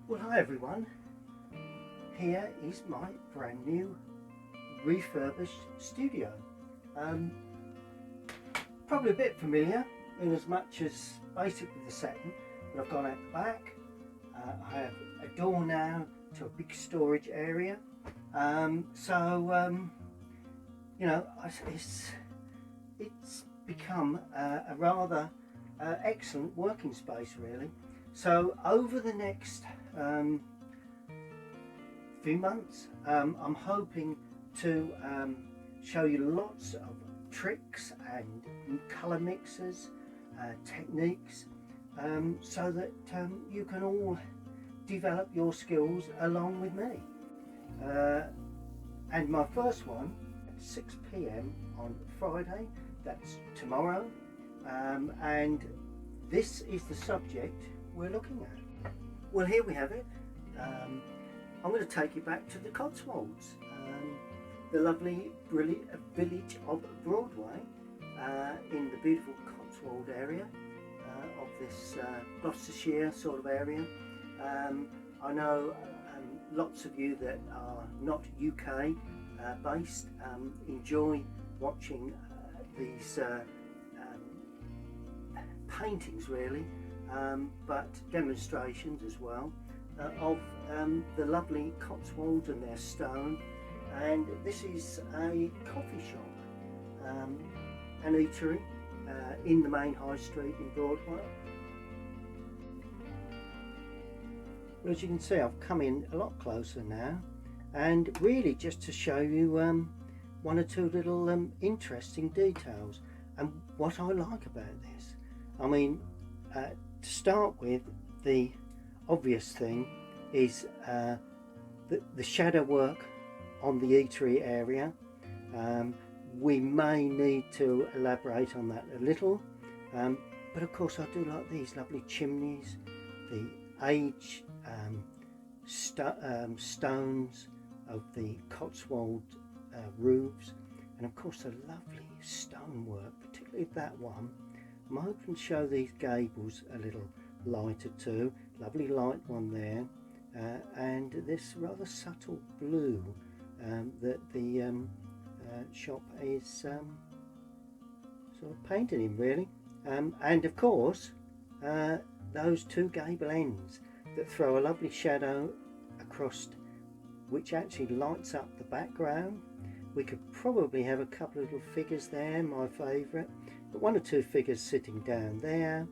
Well, hi everyone. Here is my brand new refurbished studio. Probably a bit familiar in as much as basically the setting, but I've gone out the back. I have a door now to a big storage area. You know, it's become a rather excellent working space, really. So over the next few months, I'm hoping to show you lots of tricks and colour mixes, techniques, so that you can all develop your skills along with me. And my first one at 6 p.m. on Friday, that's tomorrow, and this is the subject we're looking at. Well, here we have it. I'm going to take you back to the Cotswolds, the lovely village of Broadway, in the beautiful Cotswold area of this Gloucestershire sort of area. I know lots of you that are not UK based enjoy watching these paintings, really, but demonstrations as well of the lovely Cotswolds and their stone. And this is a coffee shop, an eatery in the main high street in Broadway. Well, as you can see, I've come in a lot closer now, and really just to show you one or two little interesting details and what I like about this. I mean, to start with, the obvious thing is the shadow work on the eatery area. We may need to elaborate on that a little, but of course I do like these lovely chimneys, the aged stones of the Cotswold roofs, and of course the lovely stonework, particularly that one. I'm hoping to show these gables a little lighter too. Lovely light one there, and this rather subtle blue that the shop is sort of painted in, really. And of course those two gable ends that throw a lovely shadow across, which actually lights up the background. We could probably have a couple of little figures there, my favourite, but one or two figures sitting down there.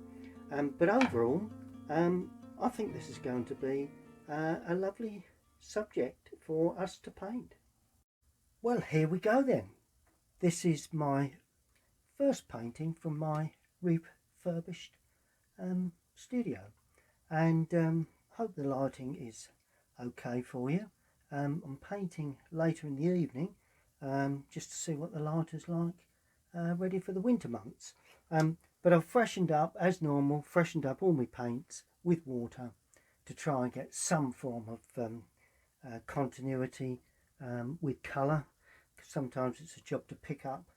But overall, I think this is going to be a lovely subject for us to paint. Well, here we go then. This is my first painting from my refurbished studio, and hope the lighting is okay for you. I'm painting later in the evening, just to see what the light is like, ready for the winter months. But I've freshened up, as normal, all my paints with water to try and get some form of continuity with colour. Sometimes it's a job to pick up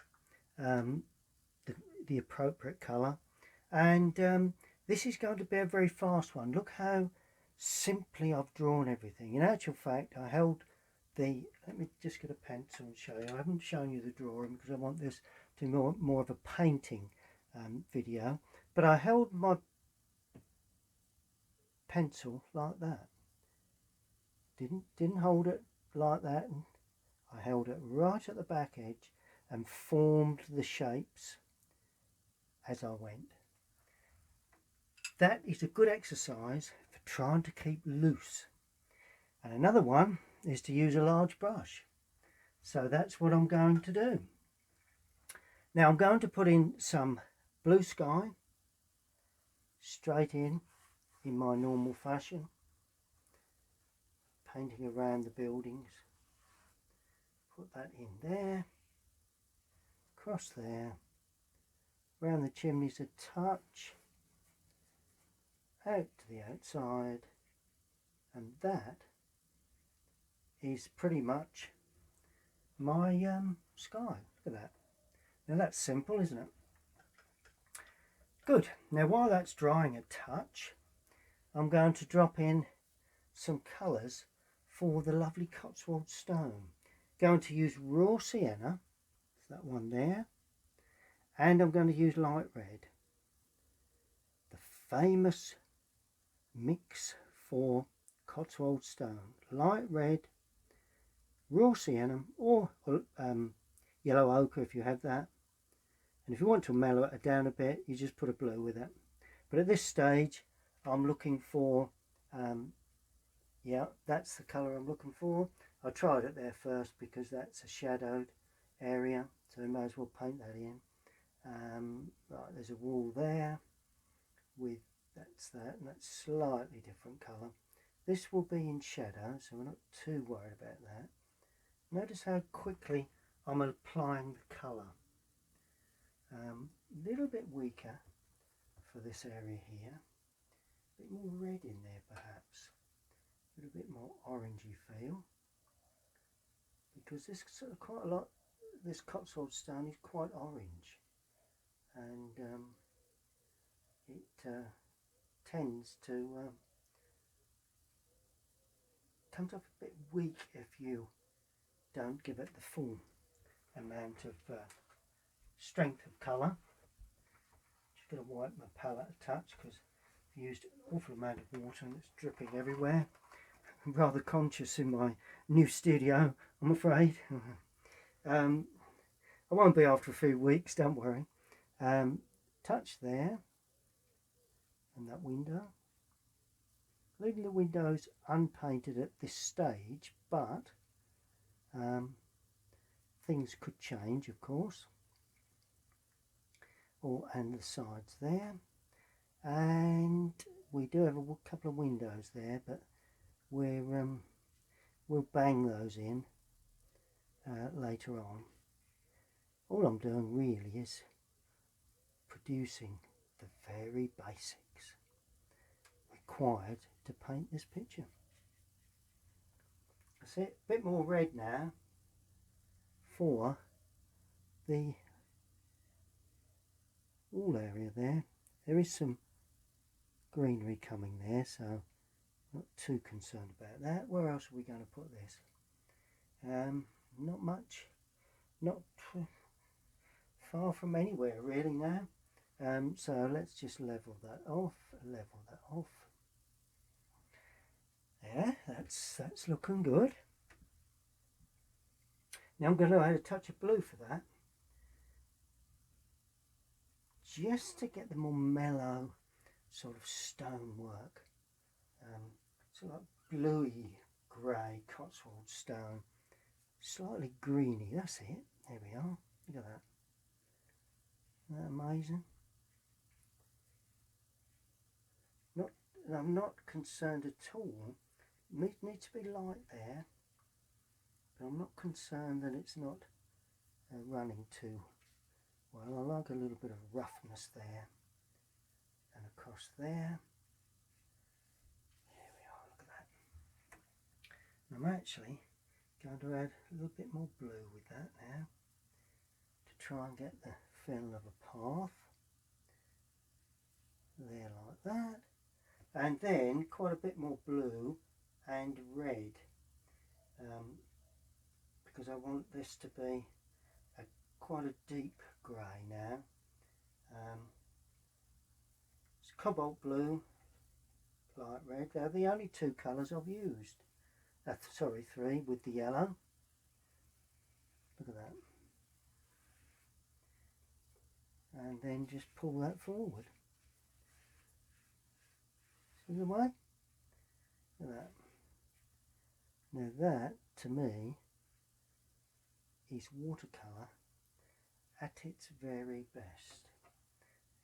the appropriate colour. And this is going to be a very fast one. Look how simply I've drawn everything. In actual fact, I held the, let me just get a pencil and show you. I haven't shown you the drawing because I want this to be more of a painting video, but I held my pencil like that. Didn't hold it like that, and I held it right at the back edge and formed the shapes as I went. That is a good exercise for trying to keep loose. And another one is to use a large brush. So that's what I'm going to do. Now I'm going to put in some blue sky straight in my normal fashion, painting around the buildings. Put that in there, across there, around the chimneys a touch, out to the outside, and that is pretty much my sky. Look at that. Now that's simple, isn't it? Good. Now while that's drying a touch, I'm going to drop in some colours for the lovely Cotswold stone. Going to use raw sienna, that one there, and I'm going to use light red, the famous mix for Cotswold stone. Light red, raw sienna, or yellow ochre if you have that. And if you want to mellow it down a bit, you just put a blue with it. But at this stage, I'm looking for, yeah, that's the colour I'm looking for. I tried it there first because that's a shadowed area, so I may as well paint that in. Right, there's a wall there with that's slightly different colour. This will be in shadow, so we're not too worried about that. Notice how quickly I'm applying the colour. A little bit weaker for this area here. A bit more red in there perhaps. A little bit more orangey feel. Because this sort of quite a lot, this Cotswold stone is quite orange. And it tends to comes off a bit weak if you don't give it the full amount of strength of colour. Just going to wipe my palette a touch because I've used an awful amount of water and it's dripping everywhere. I'm rather conscious in my new studio, I'm afraid. I won't be after a few weeks, don't worry. Touch there, and that window. Leaving the windows unpainted at this stage, but things could change, of course. And the sides there, and we do have a couple of windows there, but we'll bang those in later on. All I'm doing really is producing the very basics required to paint this picture. That's it, a bit more red now for the wall area there. There is some greenery coming there, so not too concerned about that. Where else are we going to put this? Not much, not far from anywhere really now. So let's just level that off, Yeah, that's looking good. Now I'm going to add a touch of blue for that, just to get the more mellow sort of stonework. Sort of like bluey grey Cotswold stone, slightly greeny. That's it. There we are. Look at that. Isn't that amazing? I'm not concerned at all. It needs to be light there, but I'm not concerned that it's not running too well. I like a little bit of roughness there and across there. There we are, look at that. And I'm actually going to add a little bit more blue with that now to try and get the feel of a path there like that. And then quite a bit more blue and red, because I want this to be quite a deep grey now. It's cobalt blue, light red. They're the only two colours I've used. Sorry, three with the yellow. Look at that. And then just pull that forward. See the way? Look at that. Now that, to me, is watercolour at its very best.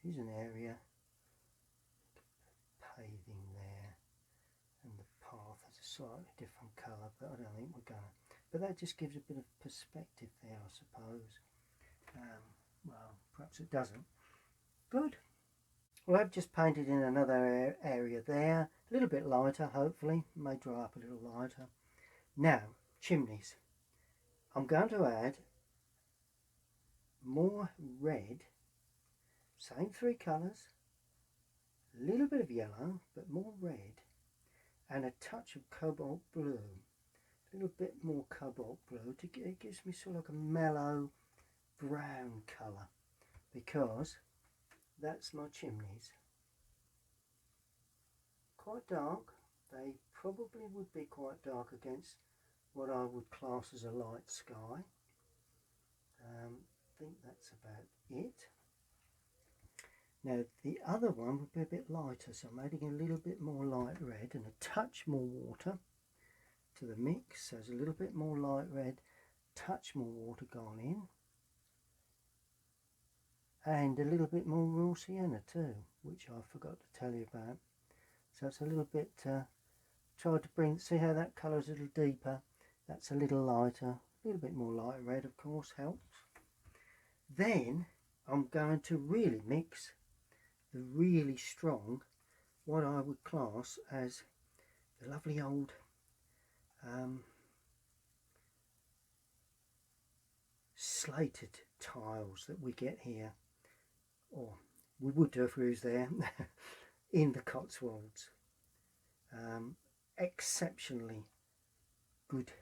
Here's an area, paving there, and the path is a slightly different colour, but I don't think we're going to. But that just gives a bit of perspective there, I suppose. Well, perhaps it doesn't. Good. Well, I've just painted in another area there, a little bit lighter, hopefully. It may dry up a little lighter. Now, chimneys. I'm going to add more red, same three colours, a little bit of yellow, but more red, and a touch of cobalt blue, a little bit more cobalt blue it gives me sort of like a mellow brown colour, because that's my chimneys. Quite dark. They probably would be quite dark against what I would class as a light sky. I think that's about it. Now the other one would be a bit lighter, so I'm adding a little bit more light red and a touch more water to the mix. So there's a little bit more light red, touch more water gone in, and a little bit more raw sienna too, which I forgot to tell you about. So it's a little bit, tried to bring, see how that colour is a little deeper, that's a little lighter, a little bit more light red of course helps. Then I'm going to really mix the really strong, what I would class as the lovely old slated tiles that we get here, or we would do if we was there, in the Cotswolds. Exceptionally good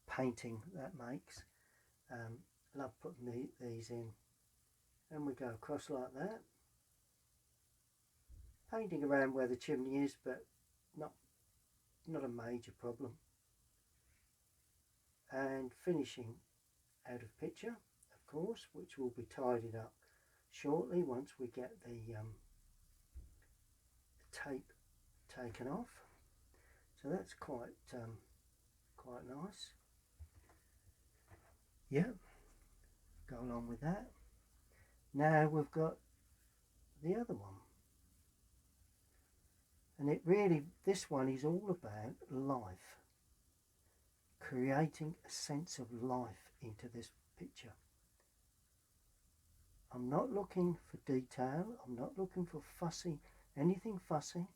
painting that makes. Love putting these in, and we go across like that, painting around where the chimney is, but not a major problem, and finishing out of picture of course, which will be tidied up shortly once we get the tape taken off. So that's quite nice. Yeah, go along with that. Now we've got the other one, and this one is all about life, creating a sense of life into this picture. I'm not looking for detail, I'm not looking for anything fussy.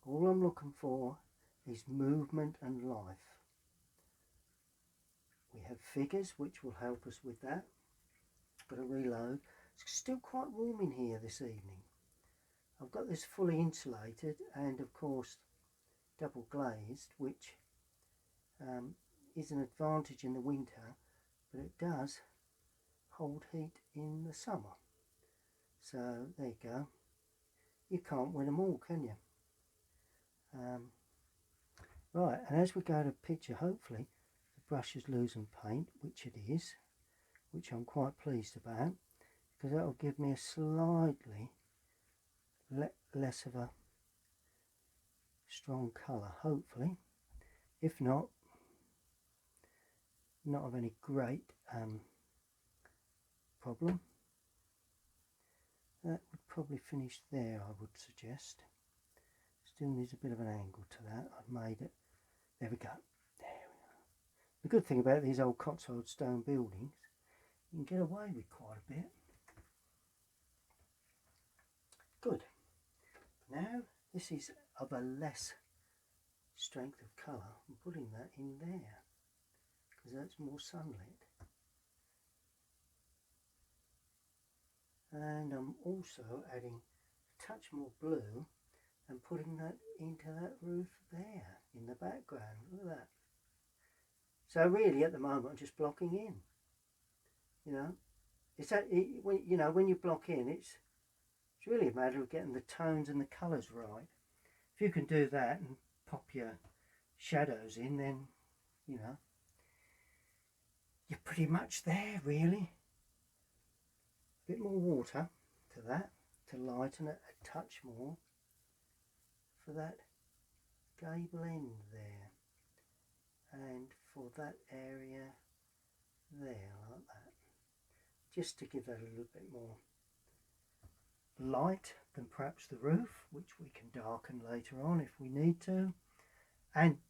All I'm looking for is movement and life. We have figures which will help us with that. Got to reload. It's still quite warm in here this evening. I've got this fully insulated and of course double glazed, which is an advantage in the winter, but it does hold heat in the summer. So there you go. You can't win them all, can you? Right, and as we go to picture, hopefully the brush is losing paint, which it is, which I'm quite pleased about, because that will give me a slightly less of a strong colour, hopefully. If not of any great problem. That would probably finish there, I would suggest. Still needs a bit of an angle to that. I've made it. There we go. There we go. The good thing about these old Cotswold stone buildings, you can get away with quite a bit. Good. Now this is of a less strength of colour. I'm putting that in there because that's more sunlit. And I'm also adding a touch more blue and putting that into that roof there in the background. Look at that. So really at the moment I'm just blocking in. You know, it's that when you block in, it's really a matter of getting the tones and the colours right. If you can do that and pop your shadows in, then you're pretty much there really. A bit more water to that to lighten it a touch more for that gable end there, and for that area there, like that, just to give that a little bit more light than perhaps the roof, which we can darken later on if we need to.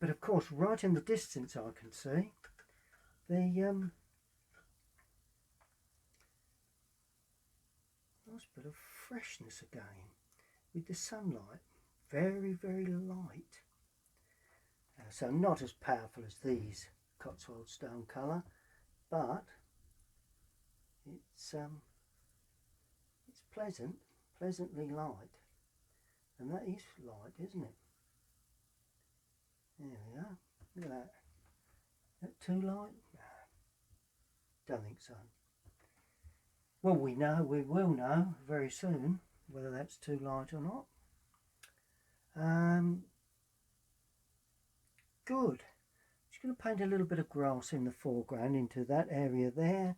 But of course right in the distance I can see the nice bit of freshness again with the sunlight, very light. So not as powerful as these Cotswold stone colour, but it's pleasantly light, And that is light, isn't it? There we are. Look at that. Is that too light? No, don't think so. Well, we will know very soon whether that's too light or not. Good. Just going to paint a little bit of grass in the foreground into that area there,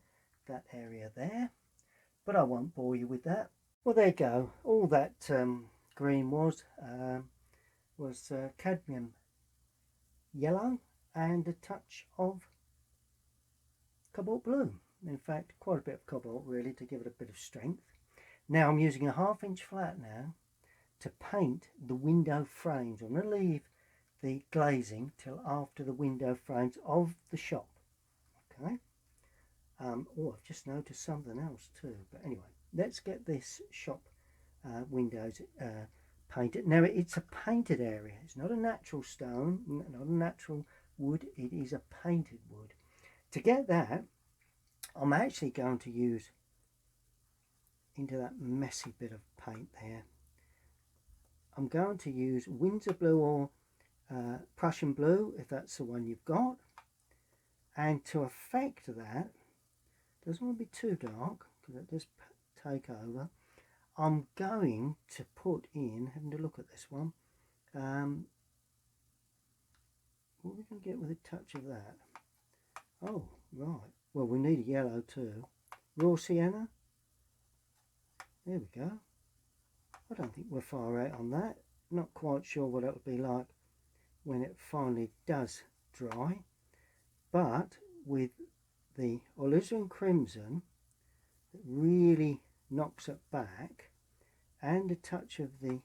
but I won't bore you with that. Well, there you go. All that green was cadmium yellow and a touch of cobalt blue. In fact, quite a bit of cobalt really to give it a bit of strength. Now I'm using a 1/2 inch flat now to paint the window frames. I'm going to leave the glazing till after the window frames of the shop. Okay. Oh, I've just noticed something else too. But anyway, let's get this shop windows painted. Now it's a painted area. It's not a natural stone, not a natural wood. It is a painted wood. To get that, I'm actually going to use into that messy bit of paint there. I'm going to use Windsor blue or Prussian blue, if that's the one you've got. And to affect that, doesn't want to be too dark because it does take over. I'm going to put in, having a look at this one, what we can get with a touch of that. Oh, right. Well, we need a yellow too. Raw sienna. There we go. I don't think we're far out on that. Not quite sure what it'll be like when it finally does dry. But with the alizarin crimson, it really knocks it back, and a touch of the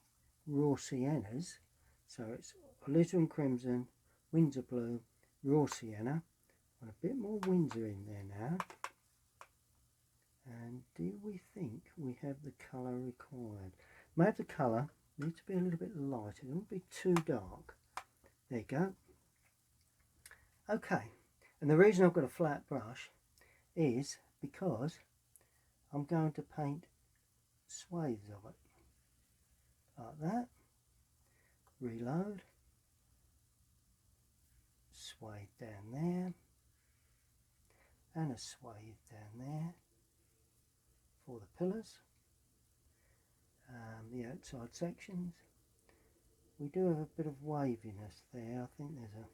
raw siennas. So it's alizarin crimson, Windsor blue, raw sienna. And a bit more Windsor in there now. And do we think we have the colour required? May have the colour, needs to be a little bit lighter, it won't be too dark. There you go. Okay, and the reason I've got a flat brush is because I'm going to paint swathes of it. Like that. Reload. Swathe down there. And a swathe down there for the pillars, the outside sections. We do have a bit of waviness there. I think there's a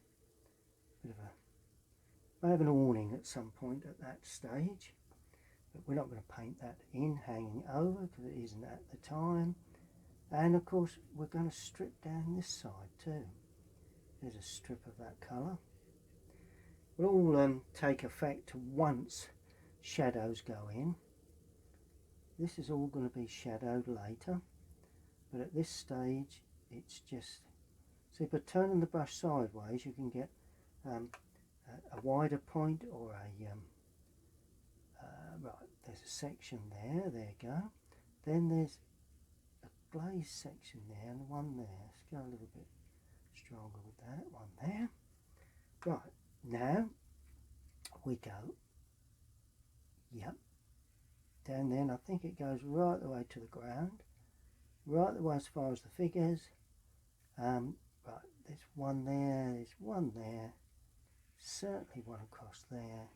bit of a, may have an awning at some point at that stage, but we're not going to paint that in hanging over because it isn't at the time. And of course we're going to strip down this side too. There's a strip of that colour. Will all take effect once shadows go in. This is all going to be shadowed later, but at this stage it's just, see, by turning the brush sideways you can get a wider point or a right, there's a section there, there you go. Then there's a glazed section there and one there. Let's go a little bit stronger with that one there. Right, now we go, yep, down there, and I think it goes right the way to the ground, right the way as far as the figures. Right, there's one there, certainly one across there,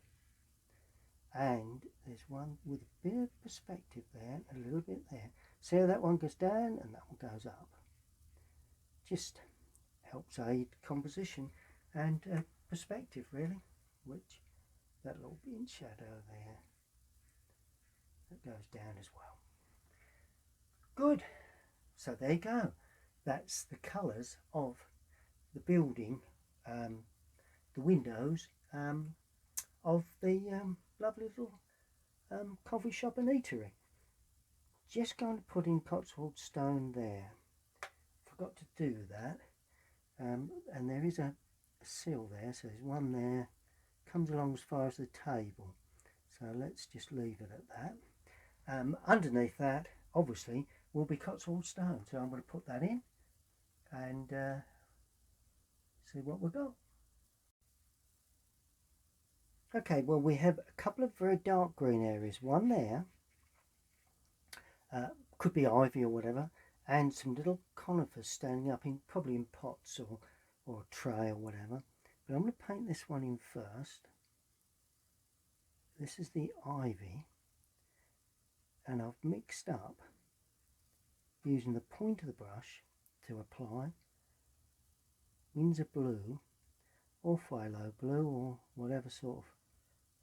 and there's one with a bit of perspective there, a little bit there. See how that one goes down and that one goes up? Just helps aid composition and perspective really, which that'll all be in shadow there. That goes down as well. Good. So there you go. That's the colours of the building, the windows of the lovely little coffee shop and eatery. Just going to put in Cotswold stone there. Forgot to do that. And there is a sill there, so there's one there, comes along as far as the table. So let's just leave it at that. Underneath that, obviously, will be Cotswold stone. So I'm going to put that in and see what we've got. Okay, well, we have a couple of very dark green areas. One there, could be ivy or whatever, and some little conifers standing up in probably in pots or a tray or whatever. But I'm going to paint this one in first. This is the ivy, and I've mixed up using the point of the brush to apply Windsor blue or phthalo blue or whatever sort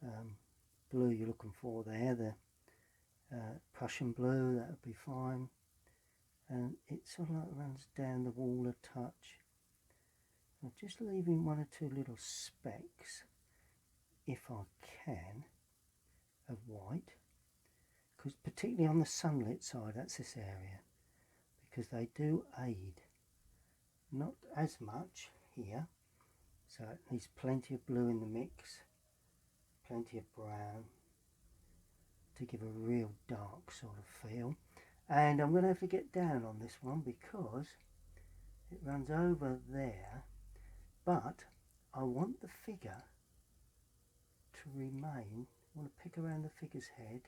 of blue you're looking for there. The Prussian blue, that would be fine. And it sort of like runs down the wall a touch. I'm just leaving one or two little specks, if I can, of white, because particularly on the sunlit side, that's this area, because they do aid. Not as much here, so it needs plenty of blue in the mix, plenty of brown to give a real dark sort of feel. And I'm going to have to get down on this one because it runs over there, but I want the figure to remain. I want to pick around the figure's head,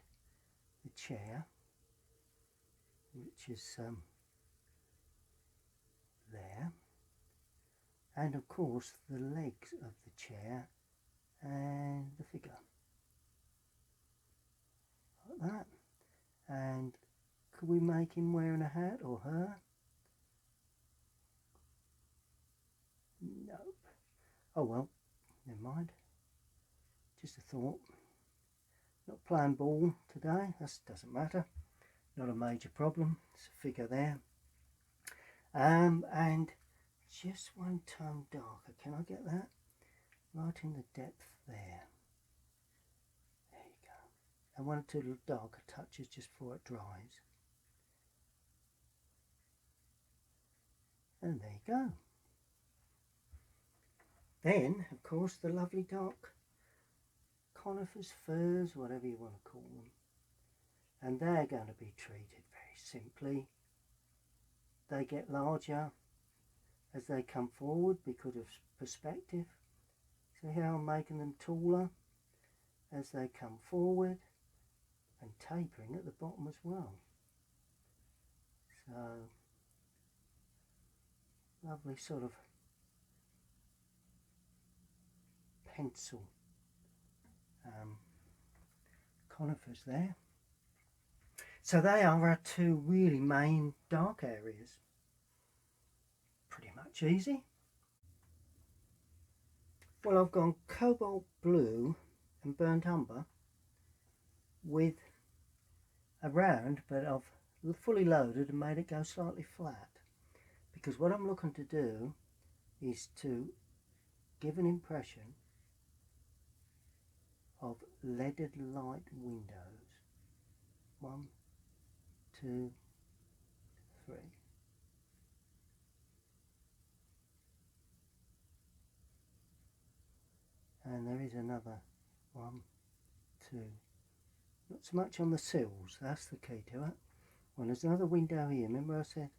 the chair, which is there, and of course the legs of the chair and the figure, like that. And could we make him wearing a hat or her? Nope. Oh well, never mind. Just a thought. Not playing ball today, that doesn't matter. Not a major problem. It's a figure there. And just one tone darker. Can I get that? Right in the depth there. There you go. And one or two little darker touches just before it dries. And there you go. Then, of course, the lovely dark conifers, firs, whatever you want to call them. And they're going to be treated very simply. They get larger as they come forward because of perspective. See how I'm making them taller as they come forward and tapering at the bottom as well. So, lovely sort of pencil conifers there. So they are our two really main dark areas. Pretty much easy. Well, I've gone cobalt blue and burnt umber with a round, but I've fully loaded and made it go slightly flat, because what I'm looking to do is to give an impression of leaded light windows. 1, 2, 3. And there is another 1, 2. Not so much on the sills, that's the key to it. Well, there's another window here. Remember I said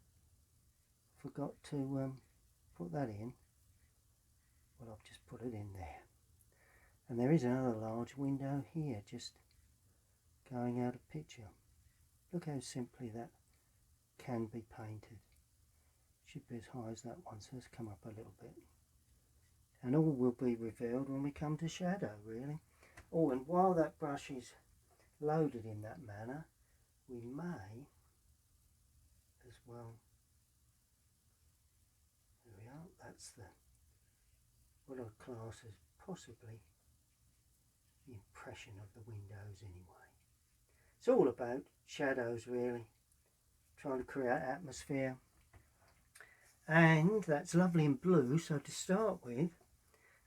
forgot to put that in? Well, I've just put it in there. And there is another large window here, just going out of picture. Look how simply that can be painted. Should be as high as that one, so let's come up a little bit. And all will be revealed when we come to shadow, really. Oh, and while that brush is loaded in that manner, we may as well, there we are, that's what I'd class as possibly the impression of the windows anyway. It's all about shadows, really, trying to create atmosphere. And that's lovely in blue, so to start with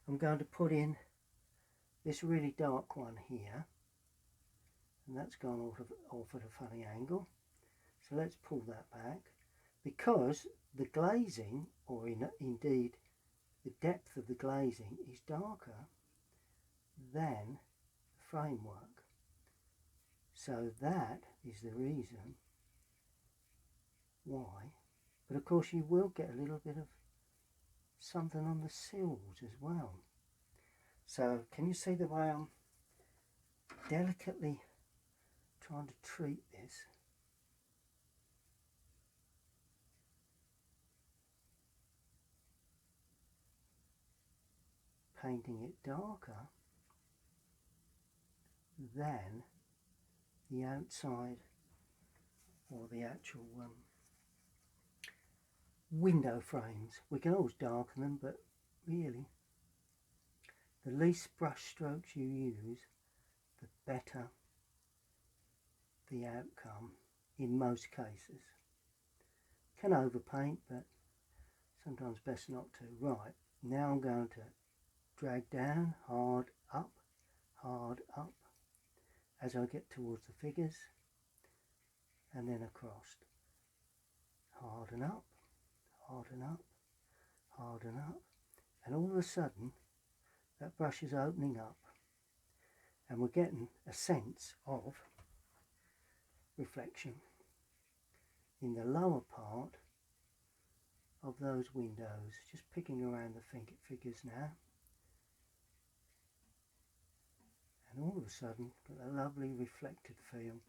I'm going to put in this really dark one here, and that's gone off at a funny angle, so let's pull that back, because the glazing, or indeed the depth of the glazing, is darker than the framework. So that is the reason why. But of course you will get a little bit of something on the sills as well. So can you see the way I'm delicately trying to treat this? painting it darker than the outside or the actual window frames. We can always darken them, but really the least brush strokes you use, the better the outcome in most cases. Can overpaint, but sometimes best not to. Right, now I'm going to drag down, hard up as I get towards the figures, and then across. Harden up, harden up, harden up, and all of a sudden that brush is opening up and we're getting a sense of reflection in the lower part of those windows. Just picking around the figures now, and all of a sudden got a lovely reflected feel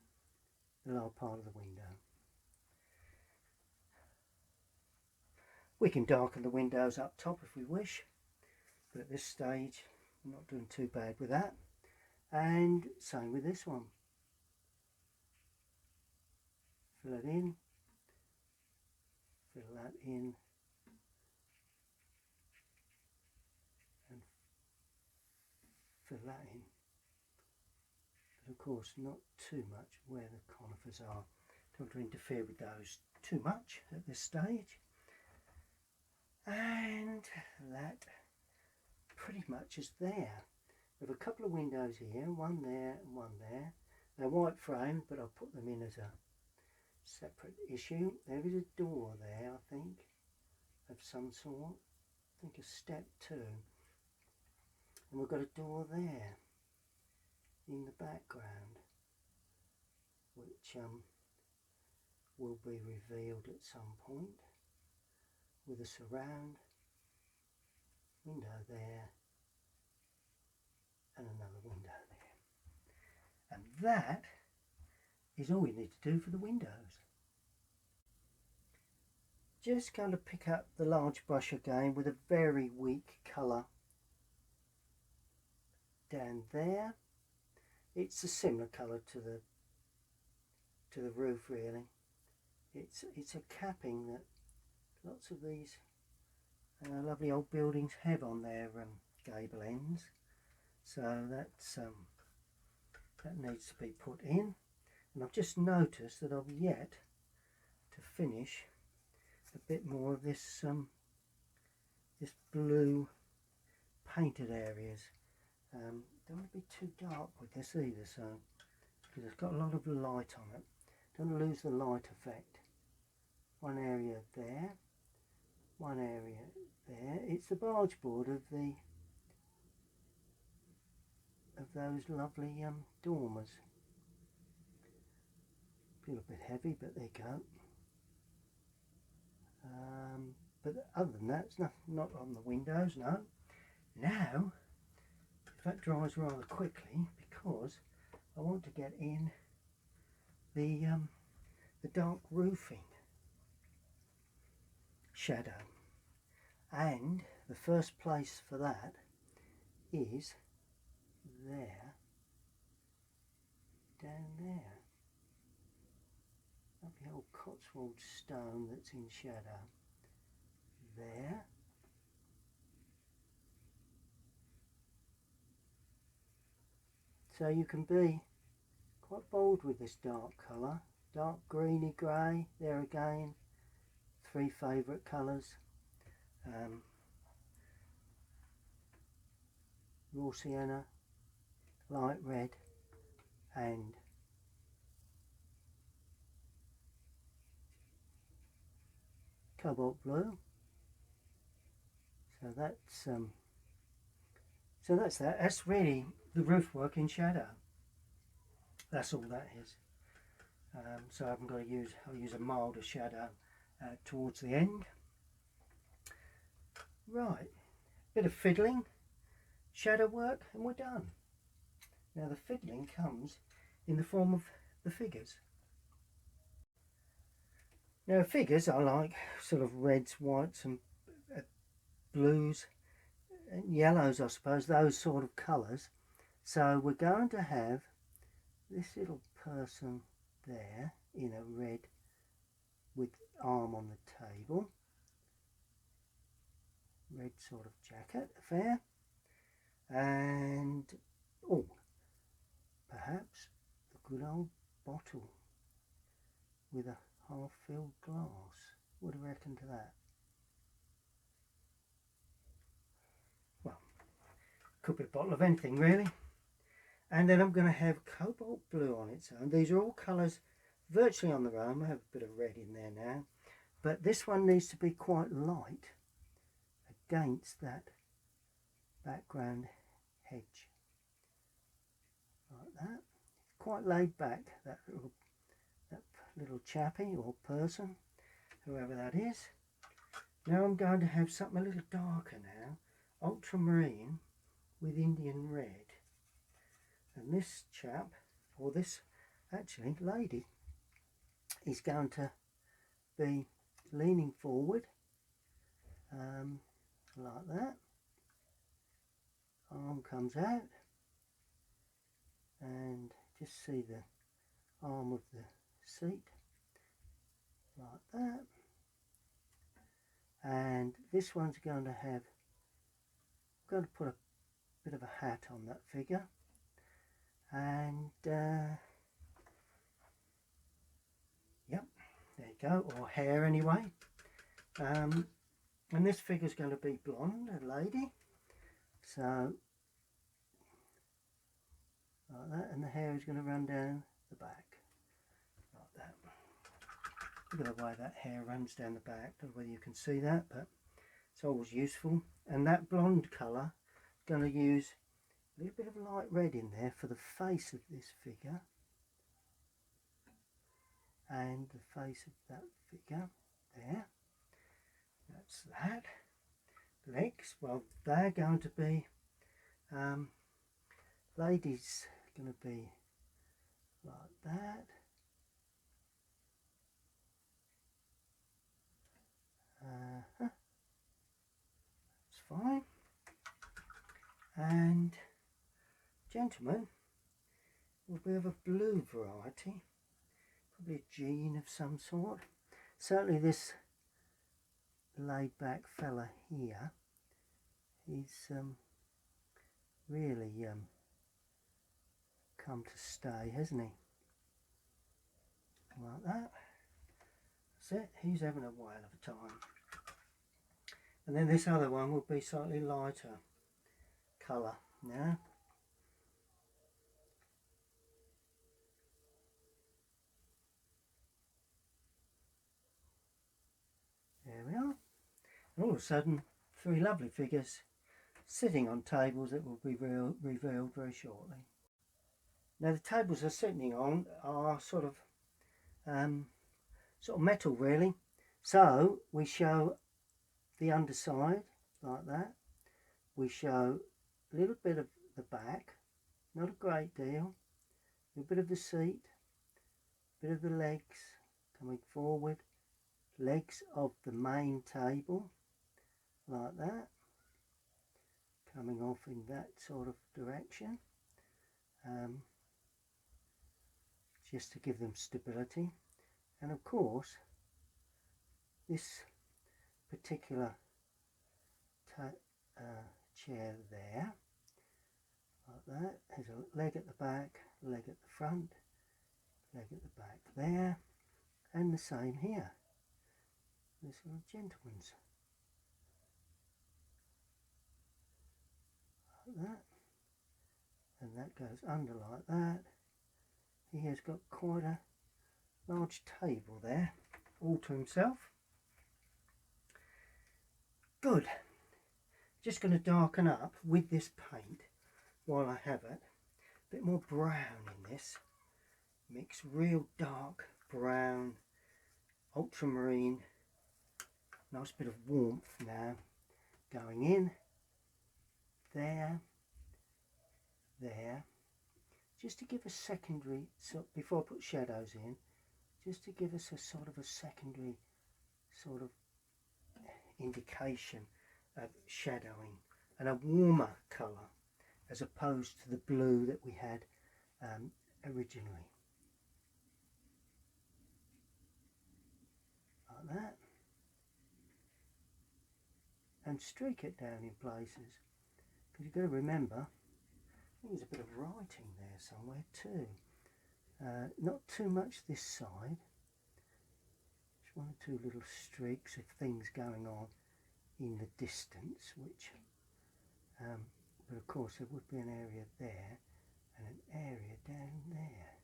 in the lower part of the window. We can darken the windows up top if we wish, but at this stage I'm not doing too bad with that. And same with this one. Fill it in, fill that in, and fill that in. But of course not too much where the conifers are. Don't want to interfere with those too much at this stage. And that pretty much is there. We have a couple of windows here, one there and one there. They're white framed, but I'll put them in as a separate issue. There is a door there, I think, of some sort. I think a step 2. And we've got a door there in the background, which will be revealed at some point, with a surround window there and another window there. And that is all we need to do for the windows. Just going to pick up the large brush again with a very weak colour down there. It's a similar colour to the roof really. It's a capping that lots of these lovely old buildings have on their gable ends, so that's that needs to be put in. And I've just noticed that I've yet to finish a bit more of this this blue painted areas. Don't want to be too dark with this either, so because it's got a lot of light on it. Don't want to lose the light effect. One area there, one area there. It's the barge board of those lovely dormers. Feel a bit heavy, but there you go. But other than that, it's not on the windows, no. Now, that dries rather quickly because I want to get in the dark roofing shadow, and the first place for that is there, down there. Lovely old Cotswolds stone that's in shadow there. So you can be quite bold with this dark colour. Dark greeny grey, there again, 3 favourite colours. Raw sienna, light red, and cobalt blue. So that's that. That's really the roof work in shadow. That's all that is. So I'm going to I'll use a milder shadow towards the end. Right, bit of fiddling, shadow work, and we're done. Now the fiddling comes in the form of the figures. Now figures I like sort of reds, whites and blues yellows, I suppose, those sort of colours. So we're going to have this little person there in a red with arm on the table, red sort of jacket affair, and oh, perhaps the good old bottle with a half-filled glass. What do you reckon to that? Well, could be a bottle of anything really. And then I'm going to have cobalt blue on its own. These are all colours virtually on their own. I have a bit of red in there now, but this one needs to be quite light against that background hedge, like that. It's quite laid back, that little chappie or person, whoever that is. Now I'm going to have something a little darker now, ultramarine with Indian red. And this chap, or this actually lady, is going to be leaning forward like that. Arm comes out, and just see the arm of the seat like that. And this one's going to have, I'm going to put a bit of a hat on that figure, and yep, there you go, or hair anyway. And this figure's going to be blonde, a lady, so like that, and the hair is going to run down the back like that. Look at the way that hair runs down the back. I don't know whether you can see that, but it's always useful. And that blonde colour, going to use a little bit of light red in there for the face of this figure and the face of that figure there. That's that. Legs, well, they're going to be ladies, going to be like that. That's fine. And gentlemen will be of a blue variety, probably a jean of some sort. Certainly this laid back fella here, he's really come to stay, hasn't he? Like that. That's it, he's having a whale of a time. And then this other one will be slightly lighter colour now. There we are. And all of a sudden, three lovely figures sitting on tables that will be revealed very shortly. Now the tables they're sitting on are sort of metal really. So we show the underside like that. We show a little bit of the back, not a great deal. A bit of the seat, a bit of the legs coming forward, legs of the main table like that, coming off in that sort of direction, just to give them stability. And of course this particular chair there, like that, has a leg at the back, leg at the front, leg at the back there, and the same here. This little gentleman's like that, and that goes under like that. He has got quite a large table there, all to himself. Good. Just going to darken up with this paint while I have it. A bit more brown in this. Mix real dark brown, ultramarine. Nice bit of warmth now going in. There. There. Just to give a secondary, so before I put shadows in, just to give us a sort of a secondary sort of indication of shadowing and a warmer colour as opposed to the blue that we had originally. Like that. And streak it down in places, because you've got to remember, I think there's a bit of writing there somewhere too. Not too much this side, just one or two little streaks of things going on in the distance, which but of course there would be an area there and an area down there.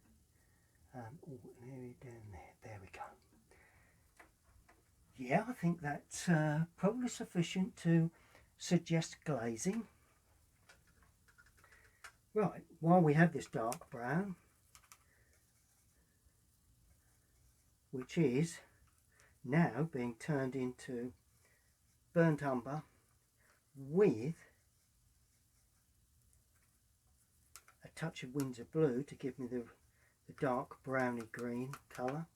An area down there. There we go. Yeah, I think that's probably sufficient to suggest glazing. Right, while we have this dark brown, which is now being turned into burnt umber with a touch of Windsor blue to give me the dark browny green colour.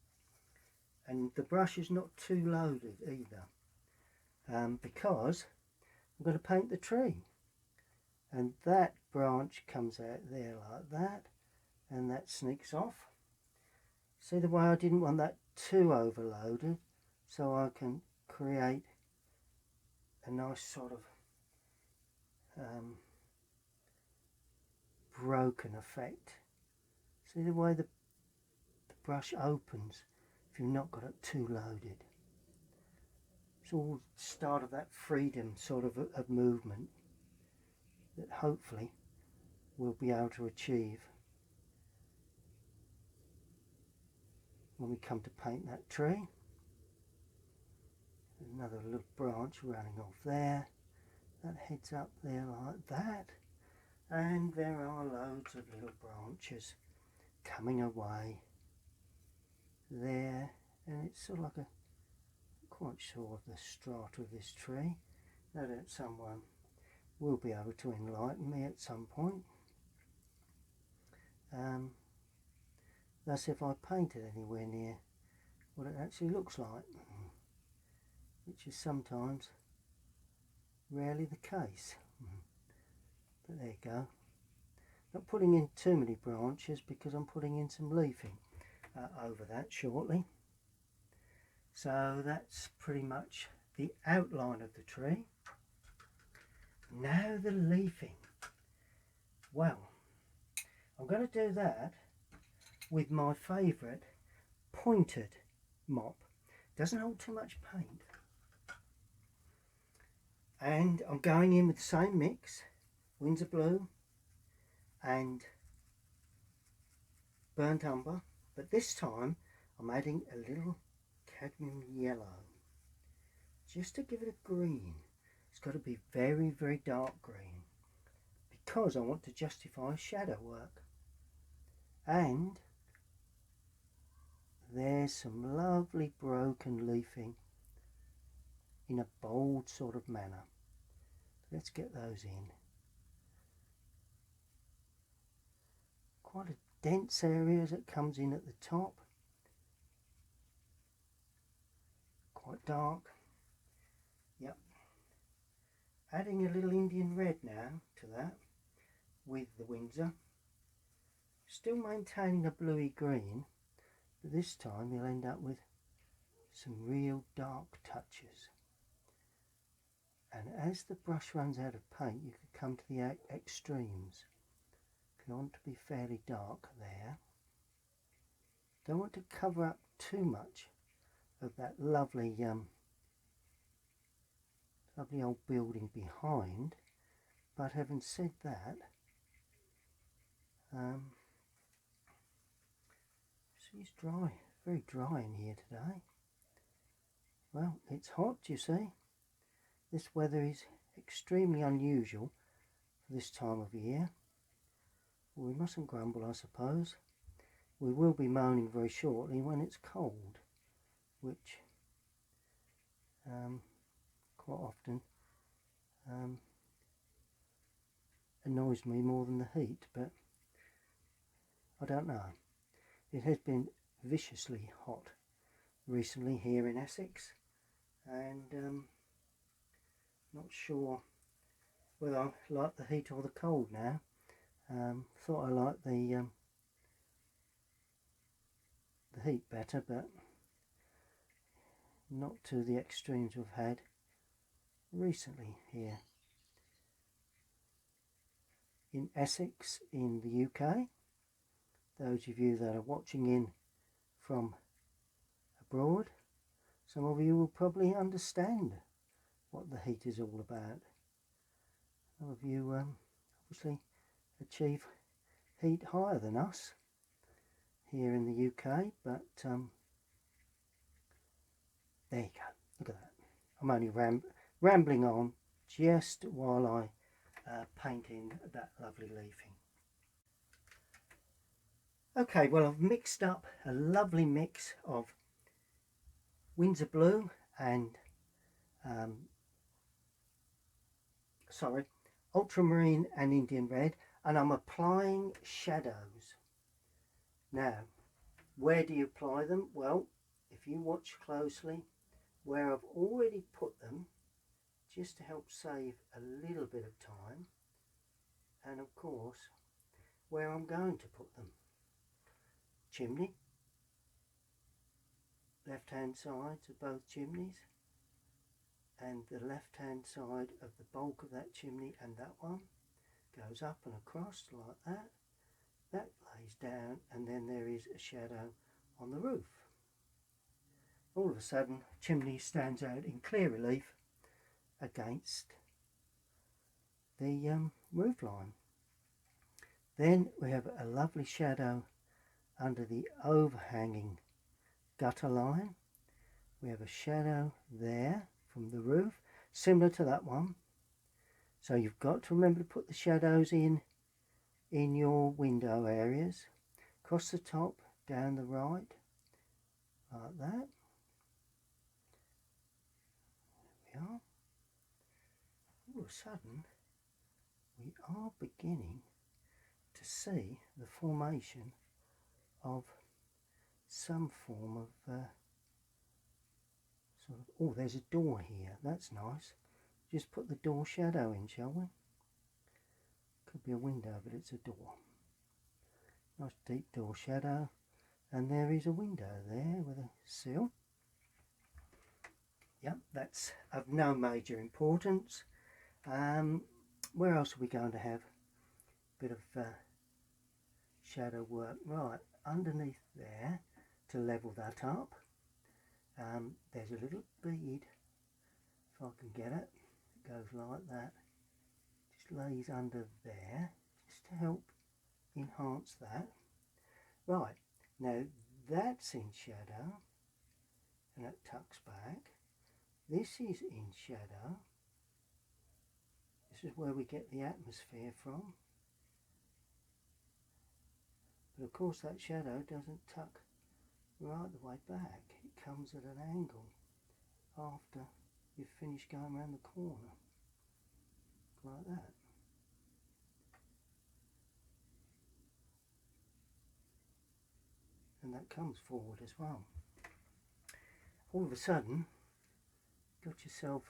And the brush is not too loaded either, because I'm going to paint the tree. And that branch comes out there like that, and that sneaks off. See the way I didn't want that too overloaded, so I can create a nice sort of broken effect. See the way the brush opens if you've not got it too loaded. It's all the start of that freedom sort of movement that hopefully we'll be able to achieve when we come to paint that tree. Another little branch running off there, that heads up there like that, and there are loads of little branches coming away there, and it's sort of like quite sure of the strata of this tree. No doubt someone will be able to enlighten me at some point. Thus, if I painted anywhere near what it actually looks like, which is sometimes rarely the case. But there you go. Not putting in too many branches because I'm putting in some leafing over that shortly. So that's pretty much the outline of the tree. Now the leafing. Well, I'm going to do that with my favourite pointed mop. Doesn't hold too much paint. And I'm going in with the same mix, Windsor blue and burnt umber, but this time I'm adding a little cadmium yellow just to give it a green. It's got to be very, very dark green because I want to justify shadow work. And there's some lovely broken leafing in a bold sort of manner. Let's get those in. Quite a dense area as it comes in at the top. Quite dark. Yep. Adding a little Indian red now to that with the Windsor. Still maintaining a bluey green, but this time you'll end up with some real dark touches. And as the brush runs out of paint, you can come to the extremes. You want to be fairly dark there. Don't want to cover up too much of that lovely lovely old building behind, but having said that, it's dry, very dry in here today. Well, it's hot, you see. This weather is extremely unusual for this time of year. Well, we mustn't grumble, I suppose. We will be moaning very shortly when it's cold, which quite often annoys me more than the heat, but I don't know. It has been viciously hot recently here in Essex, and not sure whether I like the heat or the cold now. Thought I liked the heat better, but not to the extremes we've had recently here in Essex in the UK. Those of you that are watching in from abroad, some of you will probably understand what the heat is all about. Some of you obviously achieve heat higher than us here in the UK, but there you go, look at that. I'm only rambling on just while I paint in that lovely leafing. Okay, well, I've mixed up a lovely mix of Windsor blue and ultramarine and Indian red, and I'm applying shadows. Now, where do you apply them? Well, if you watch closely, where I've already put them, just to help save a little bit of time, and of course where I'm going to put them. Chimney, left hand sides of both chimneys, and the left hand side of the bulk of that chimney, and that one goes up and across like that. That lays down, and then there is a shadow on the roof. All of a sudden, chimney stands out in clear relief against the roof line. Then we have a lovely shadow under the overhanging gutter line. We have a shadow there from the roof, similar to that one. So you've got to remember to put the shadows in your window areas, across the top, down the right, like that. There we are. All of a sudden, we are beginning to see the formation of some form of oh, there's a door here. That's nice. Just put the door shadow in, shall we? Could be a window, but it's a door. Nice deep door shadow. And there is a window there with a sill. Yep, that's of no major importance. Where else are we going to have a bit of shadow work? Right, underneath there, to level that up, there's a little bead, if I can get it. It goes like that, just lays under there, just to help enhance that. Right, now that's in shadow, and it tucks back. This is in shadow. This is where we get the atmosphere from. But of course that shadow doesn't tuck right the way back. It comes at an angle after you've finished going around the corner, like that. And that comes forward as well. All of a sudden, got yourself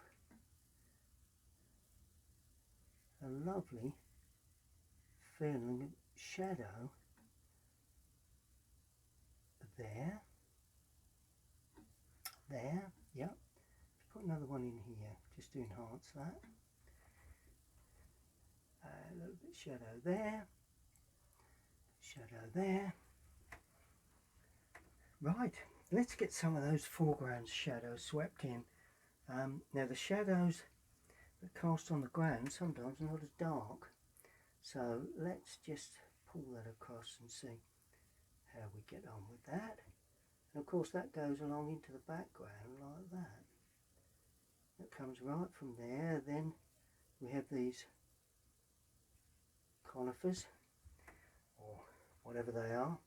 a lovely feeling of shadow there, yeah. Let's put another one in here just to enhance that. A little bit shadow there, shadow there. Right, let's get some of those foreground shadows swept in. Now the shadows that cast on the ground sometimes are not as dark, so let's just pull that across and see how we get on with that. And of course that goes along into the background like that. That comes right from there. Then we have these conifers, or whatever they are,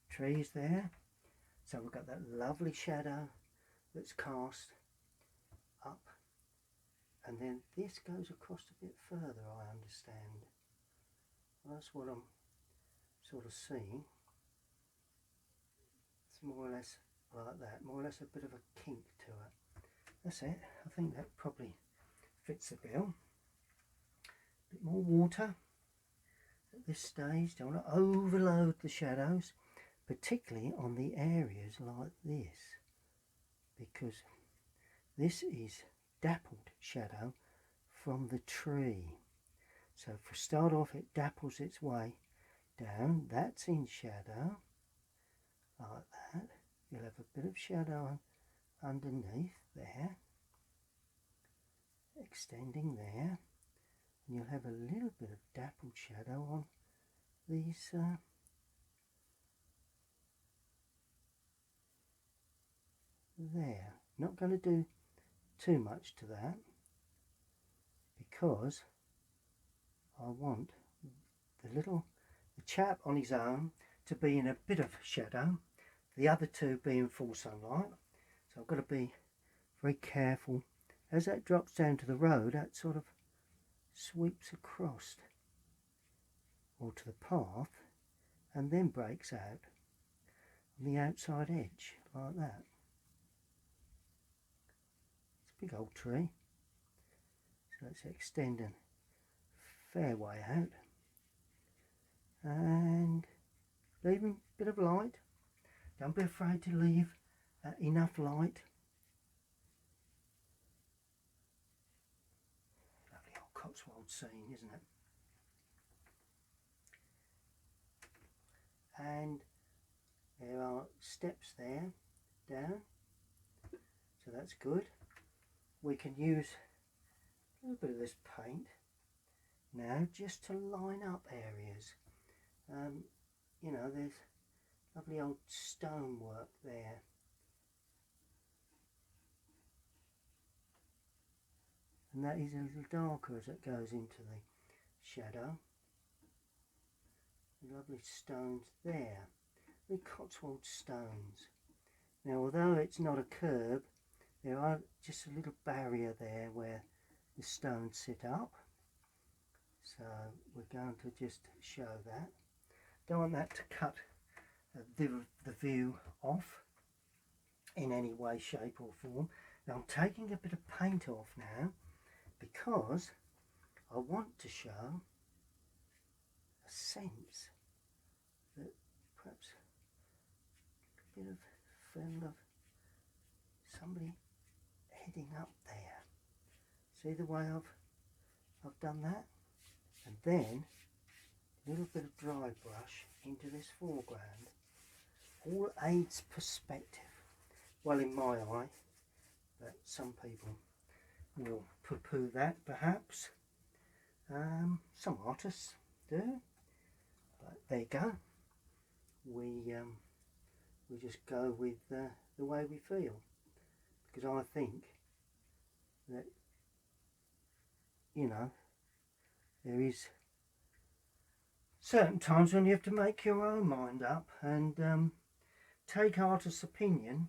trees there. So we've got that lovely shadow that's cast up, and then this goes across a bit further, I understand. Well, that's what I'm sort of seeing. It's more or less like that, more or less a bit of a kink to it. That's it. I think that probably fits the bill. A bit more water at this stage. Don't want to overload the shadows, particularly on the areas like this, because this is dappled shadow from the tree. So for start off, it dapples its way down. That's in shadow, like that. You'll have a bit of shadow underneath there, extending there, and you'll have a little bit of dappled shadow on these there. Not going to do too much to that because I want the chap on his own to be in a bit of shadow, the other two being full sunlight. So I've got to be very careful. As that drops down to the road, that sort of sweeps across or to the path and then breaks out on the outside edge like that. It's a big old tree, so it's extending a fair way out and leaving a bit of light. Don't be afraid to leave enough light. Lovely old Cotswold scene, isn't it? And there are steps there down, so that's good. We can use a little bit of this paint now just to line up areas. You know, there's lovely old stonework there. And that is a little darker as it goes into the shadow. Lovely stones there, the Cotswold stones. Now although it's not a curb, there are just a little barrier there where the stones sit up. So we're going to just show that. Don't want that to cut the view off in any way, shape or form. Now I'm taking a bit of paint off now because I want to show a sense that perhaps a bit of feel of somebody heading up there. See the way I've done that? And then a little bit of dry brush into this foreground. All aids perspective. Well, in my eye, but some people will poo-poo that perhaps. Some artists do. But there you go. We just go with the way we feel, because I think that, you know, there is certain times when you have to make your own mind up and take artist's opinion.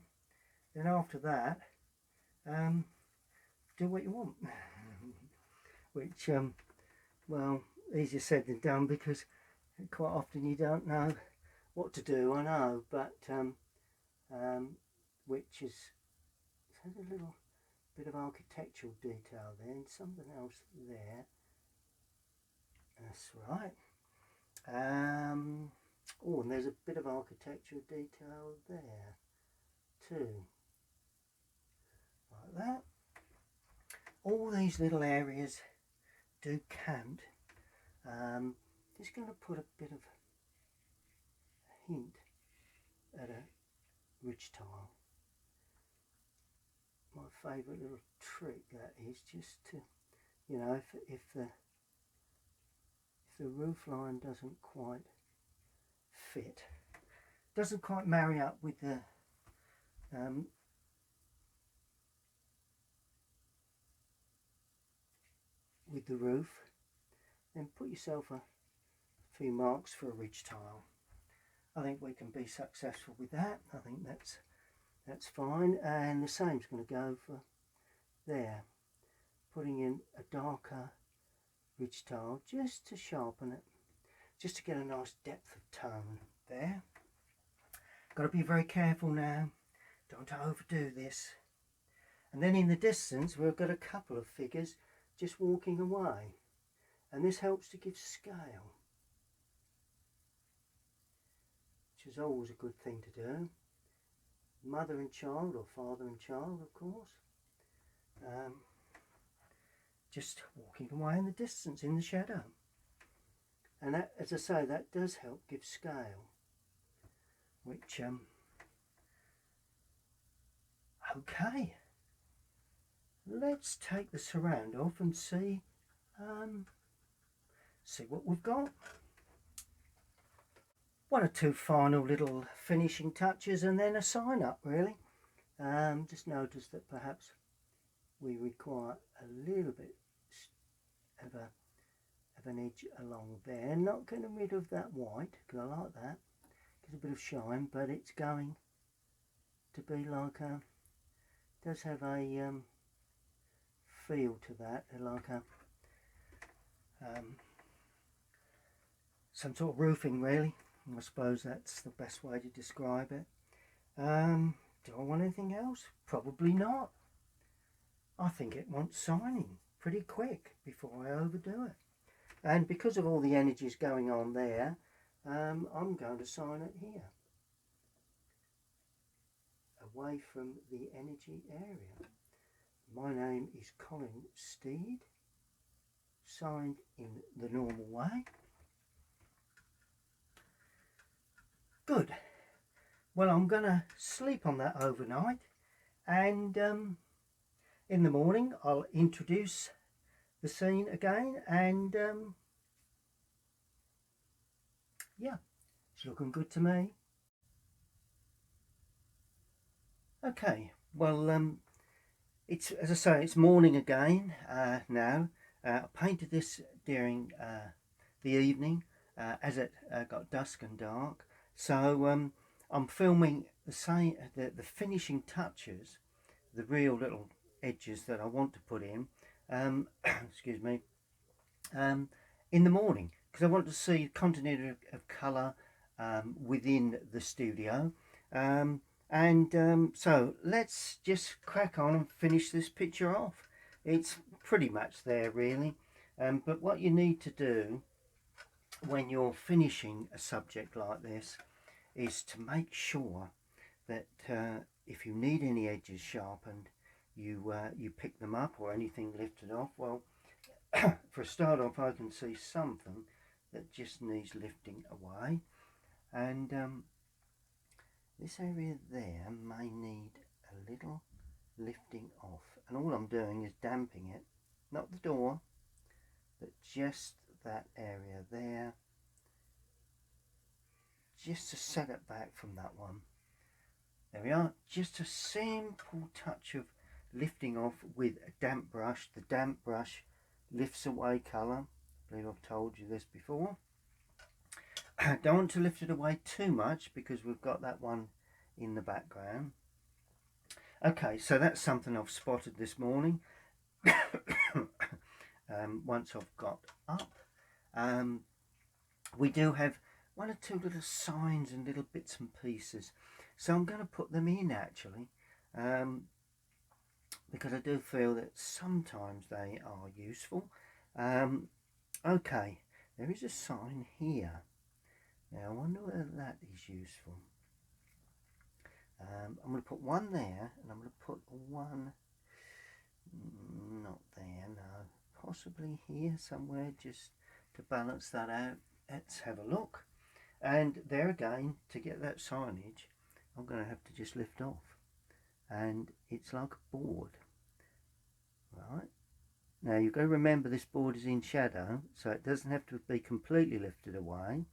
Then after that, do what you want, which well, easier said than done, because quite often you don't know what to do. I know, but which is a little bit of architectural detail there and something else there. That's right. Oh, and there's a bit of architectural detail there too, like that. All these little areas do count. Just going to put a bit of a hint at a ridge tile. My favourite little trick, that is, just to, you know, if the roof line doesn't quite fit, doesn't quite marry up with the roof, then put yourself a few marks for a ridge tile. I think we can be successful with that. I think that's fine, and the same's going to go for there, putting in a darker ridge tile just to sharpen it, just to get a nice depth of tone there. Got to be very careful now, don't overdo this. And then in the distance we've got a couple of figures just walking away, and this helps to give scale, which is always a good thing to do. Mother and child, or father and child, of course. Just walking away in the distance, in the shadow. And that, as I say, that does help give scale, which, okay. Let's take the surround off and see what we've got. One or two final little finishing touches and then a sign up, really. Just notice that perhaps we require a little bit of an edge along there. Not getting rid of that white, because I like that. Gives a bit of shine, but it's going to be like a, does have a feel to that, like a some sort of roofing, really. I suppose that's the best way to describe it. Do I want anything else? Probably not. I think it wants signing pretty quick before I overdo it. And because of all the energies going on there, I'm going to sign it here, away from the energy area. My name is Colinsteedart, signed in the normal way. Good. Well, I'm going to sleep on that overnight, and in the morning I'll introduce the scene again, and yeah, it's looking good to me. Okay, well, it's, as I say, it's morning again now. I painted this during the evening as it got dusk and dark. So I'm filming the finishing touches, the real little edges that I want to put in, excuse me, in the morning, because I want to see continuity of colour within the studio. So let's just crack on and finish this picture off. It's pretty much there, really, but what you need to do when you're finishing a subject like this is to make sure that if you need any edges sharpened, you pick them up, or anything lifted off. Well, for a start off, I can see something that just needs lifting away, and this area there may need a little lifting off, and all I'm doing is damping it, not the door, but just that area there, just to set it back from that one. There we are, just a simple touch of lifting off with a damp brush. The damp brush lifts away colour. I believe I've told you this before. Don't want to lift it away too much because we've got that one in the background. Okay, so that's something I've spotted this morning. Once I've got up, we do have one or two little signs and little bits and pieces, so I'm going to put them in actually, because I do feel that sometimes they are useful. Okay, there is a sign here. Now I wonder whether that is useful. I'm going to put one there, and I'm going to put one, not there, no, possibly here somewhere, just to balance that out. Let's have a look. And there again, to get that signage, I'm going to have to just lift off, and it's like a board. Right, now you've got to remember this board is in shadow, so it doesn't have to be completely lifted away.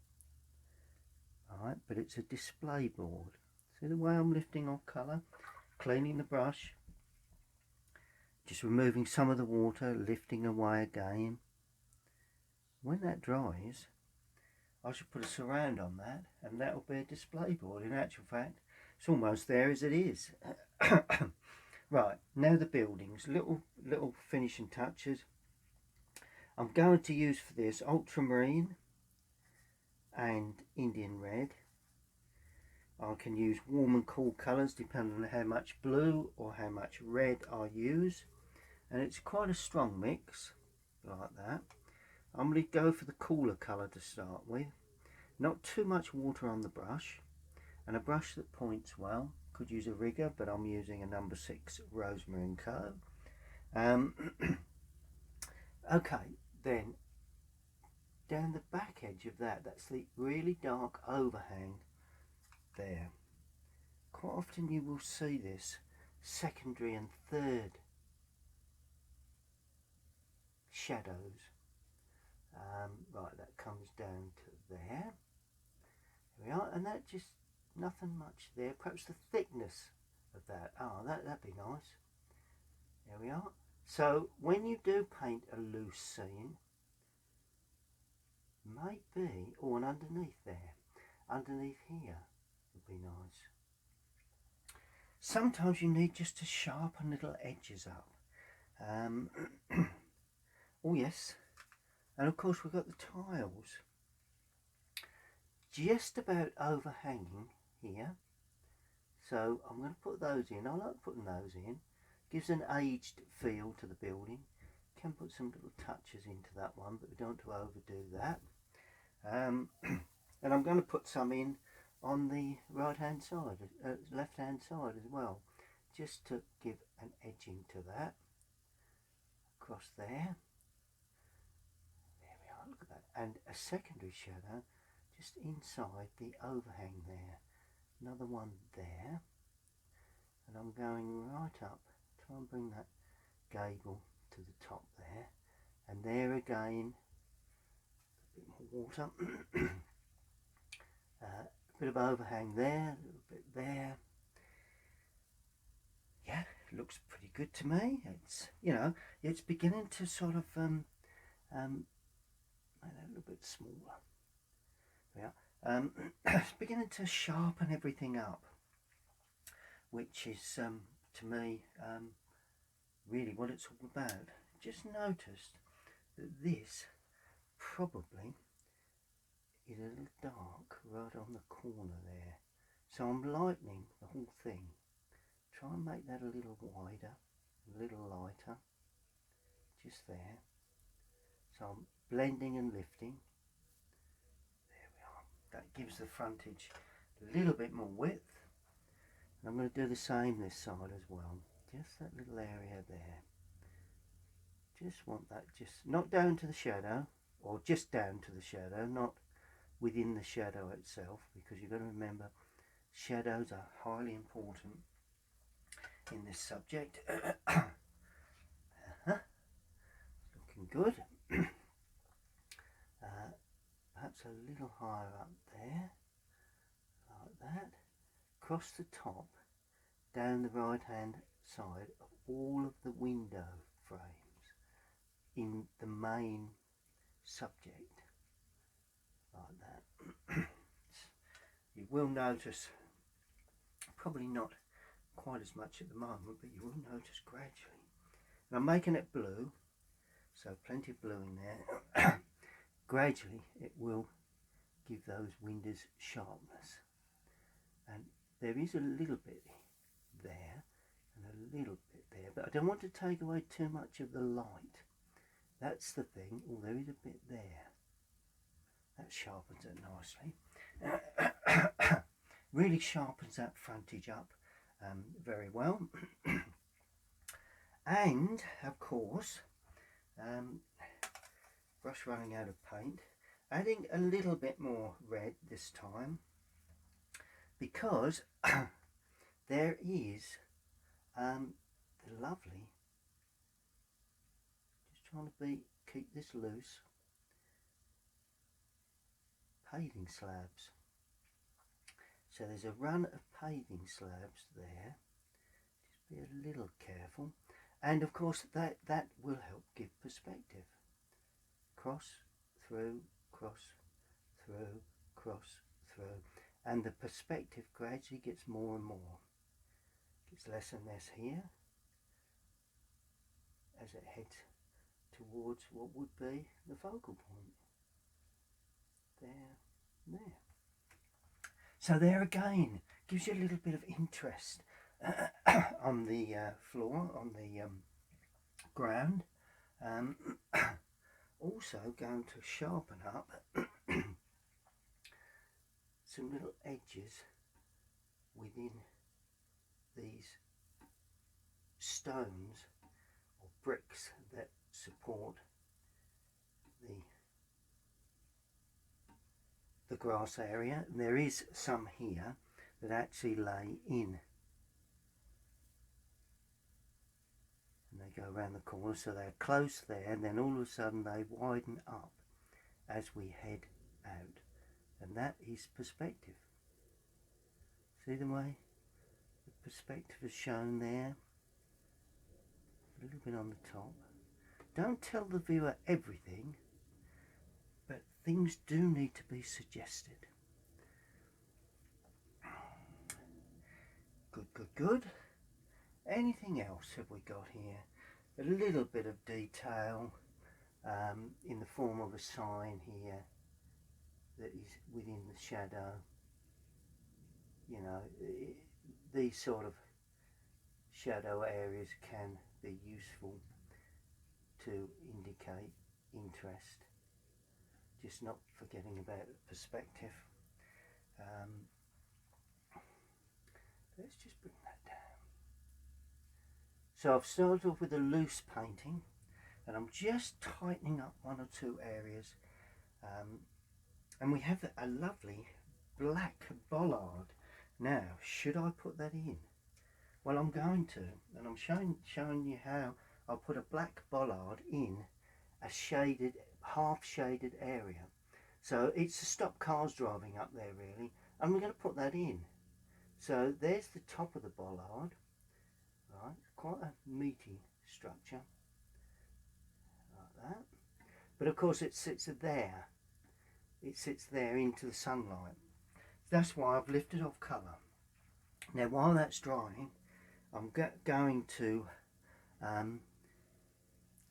Right, but it's a display board. See the way I'm lifting off colour, cleaning the brush, just removing some of the water, lifting away again. When that dries, I should put a surround on that, and that will be a display board. In actual fact, it's almost there as it is. Right, now the buildings, little finishing touches. I'm going to use for this ultramarine and Indian red. I can use warm and cool colours depending on how much blue or how much red I use. and it's quite a strong mix like that. I'm going to go for the cooler colour to start with. Not too much water on the brush, and a brush that points well. Could use a rigger, but I'm using a number 6 Rosemary & Co. Okay, then down the back edge of that, that's the really dark overhang there. Quite often you will see this secondary and third shadows. Right, that comes down to there. There we are, and that just nothing much there. Perhaps the thickness of that. Oh, that'd be nice. There we are. So when you do paint a loose scene, maybe, or an underneath there, underneath here would be nice. Sometimes you need just to sharpen little edges up. Oh yes, and of course we've got the tiles just about overhanging here, so I'm going to put those in. I like putting those in. Gives an aged feel to the building. Can put some little touches into that one, but we don't want to overdo that. And I'm going to put some in on the right hand side, left hand side as well, just to give an edging to that. Across there. There we are, look at that. And a secondary shadow just inside the overhang there. Another one there. And I'm going right up, try and bring that gable to the top there. And there again, a bit more water. A bit of overhang there, a little bit there. Yeah, it looks pretty good to me. It's, you know, it's beginning to sort of make that a little bit smaller. Yeah, it's beginning to sharpen everything up, which is to me really what it's all about. Just noticed that this probably is a little dark right on the corner there, so I'm lightening the whole thing. Try and make that a little wider, a little lighter, just there. So I'm blending and lifting. There we are. That gives the frontage a little bit more width. And I'm going to do the same this side as well. Just that little area there. Just want that just not down to the shadow, or just down to the shadow, not within the shadow itself, because you've got to remember shadows are highly important in this subject. Looking good. Perhaps a little higher up there, like that. Across the top, down the right hand side of all of the window frames in the main subject, like that. You will notice, probably not quite as much at the moment, but you will notice gradually. And I'm making it blue, so plenty of blue in there. Gradually it will give those windows sharpness, and there is a little bit there and a little bit there, but I don't want to take away too much of the light. That's the thing. Oh, there is a bit there. That sharpens it nicely. Really sharpens that frontage up very well. And of course, brush running out of paint, adding a little bit more red this time, because there is the lovely, just trying to keep this loose, paving slabs. So there's a run of paving slabs there. Just be a little careful. And of course that will help give perspective. Cross, through, cross, through, cross, through. And the perspective gradually gets more and more. Gets less and less here as it heads towards what would be the focal point. There, there. So there again, gives you a little bit of interest on the floor, on the ground. Also going to sharpen up some little edges within these stones or bricks that support the grass area. And there is some here that actually lay in, and they go around the corner, so they're close there, and then all of a sudden they widen up as we head out, and that is perspective. See the way the perspective is shown there, a little bit on the top. Don't tell the viewer everything, but things do need to be suggested. Good, good, good. Anything else have we got here? A little bit of detail in the form of a sign here that is within the shadow. You know, these sort of shadow areas can be useful to indicate interest, just not forgetting about perspective. Let's just bring that down. So I've started off with a loose painting, and I'm just tightening up one or two areas, and we have a lovely black bollard. Now, should I put that in? Well, I'm going to, and I'm showing you how I'll put a black bollard in a shaded, half shaded area. So it's to stop cars driving up there really, and we're going to put that in. So there's the top of the bollard, right? Quite a meaty structure, like that. But of course it sits there. It sits there into the sunlight. That's why I've lifted off colour. Now while that's drying, I'm going to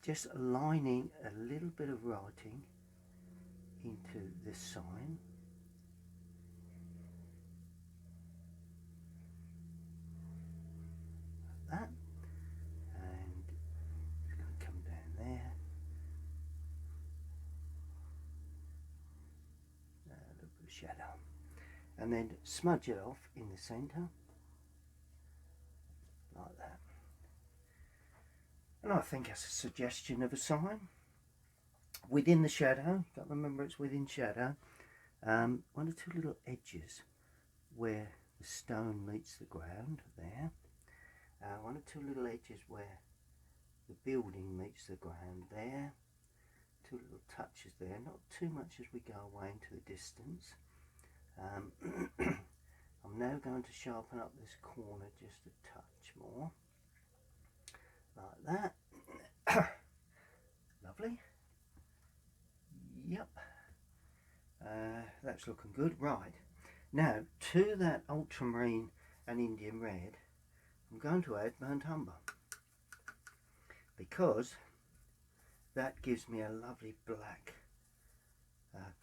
just aligning a little bit of writing into this sign. Like that. And it's going to come down there. A little bit of shadow. And then smudge it off in the centre. Like that. And I think that's a suggestion of a sign. Within the shadow, got to remember it's within shadow, one or two little edges where the stone meets the ground, there. One or two little edges where the building meets the ground, there. Two little touches there, not too much as we go away into the distance. I'm now going to sharpen up this corner just a touch more, like that. Lovely. Yep, that's looking good. Right, now to that ultramarine and Indian red, I'm going to add burnt umber, because that gives me a lovely black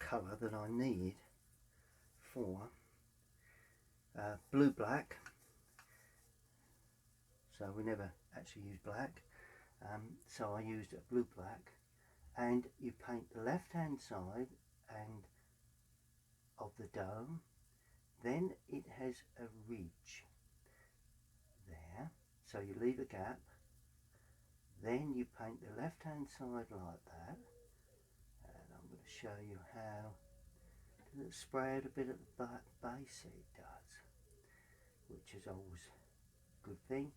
colour that I need for blue black. So we never actually use black, so I used a blue black. And you paint the left hand side and of the dome, then it has a ridge there, so you leave a gap, then you paint the left hand side like that, and I'm going to show you how. Does it spray out a bit at the base? It does, which is always a good thing.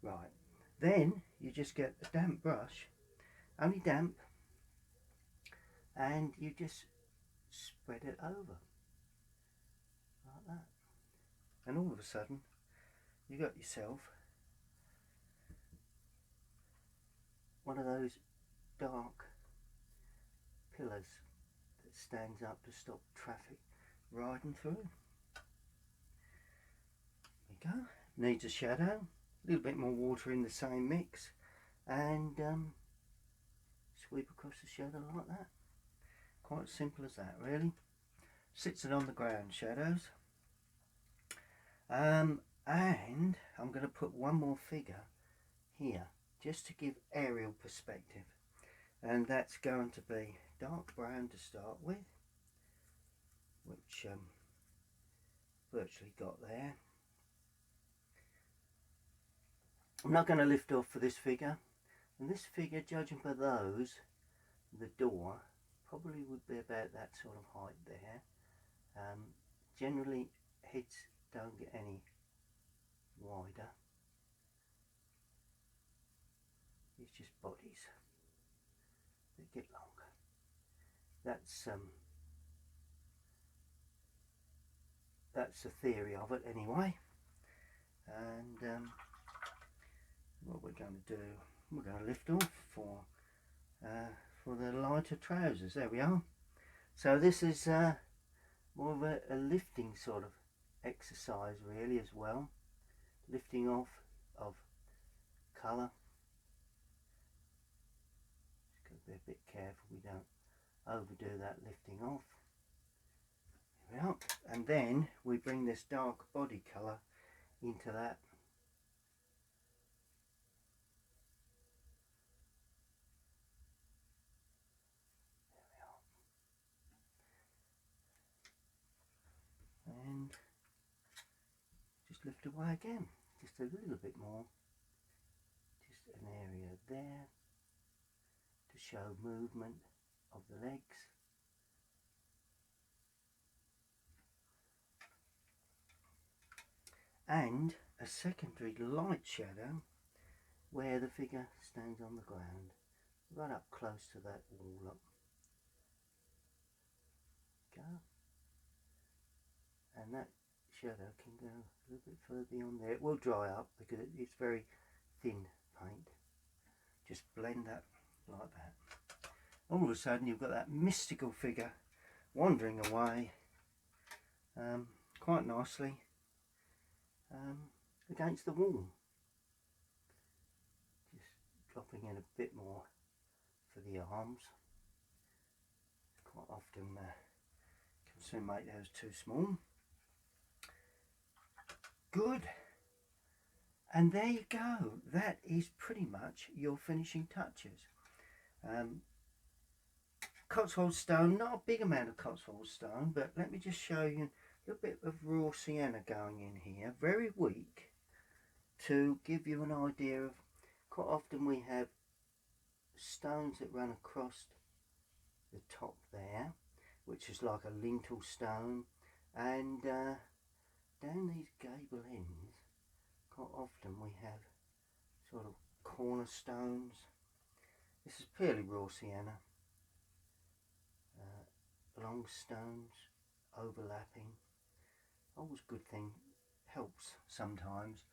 Right, then you just get a damp brush, only damp, and you just spread it over like that, and all of a sudden you got yourself one of those dark pillars that stands up to stop traffic riding through. There we go. Needs a shadow, a little bit more water in the same mix, and sweep across the shadow like that. Quite simple as that, really. Sits it on the ground, shadows. And I'm going to put one more figure here just to give aerial perspective, and that's going to be dark brown to start with, which virtually got there. I'm not going to lift off for this figure, and this figure, judging by those, the door probably would be about that sort of height there. Generally heads don't get any wider, it's just bodies that get longer. That's the theory of it anyway. And what we're going to do, we're going to lift off for the lighter trousers. There we are. So this is more of a lifting sort of exercise really as well, lifting off of colour. Just got to be a bit careful we don't overdo that lifting off. There we are. And then we bring this dark body colour into that. And just lift away again, just a little bit more, just an area there to show movement of the legs. And a secondary light shadow where the figure stands on the ground, right up close to that wall up. Go. And that shadow can go a little bit further beyond there. It will dry up because it's very thin paint. Just blend that like that. All of a sudden you've got that mystical figure wandering away quite nicely against the wall. Just dropping in a bit more for the arms. Quite often can soon make those too small. Good. And there you go. That is pretty much your finishing touches. Cotswold stone, not a big amount of Cotswold stone, but let me just show you a little bit of raw sienna going in here, very weak, to give you an idea of, quite often we have stones that run across the top there, which is like a lintel stone, and down these gable ends, quite often we have sort of cornerstones. This is purely raw sienna. Long stones overlapping. Always good thing, helps sometimes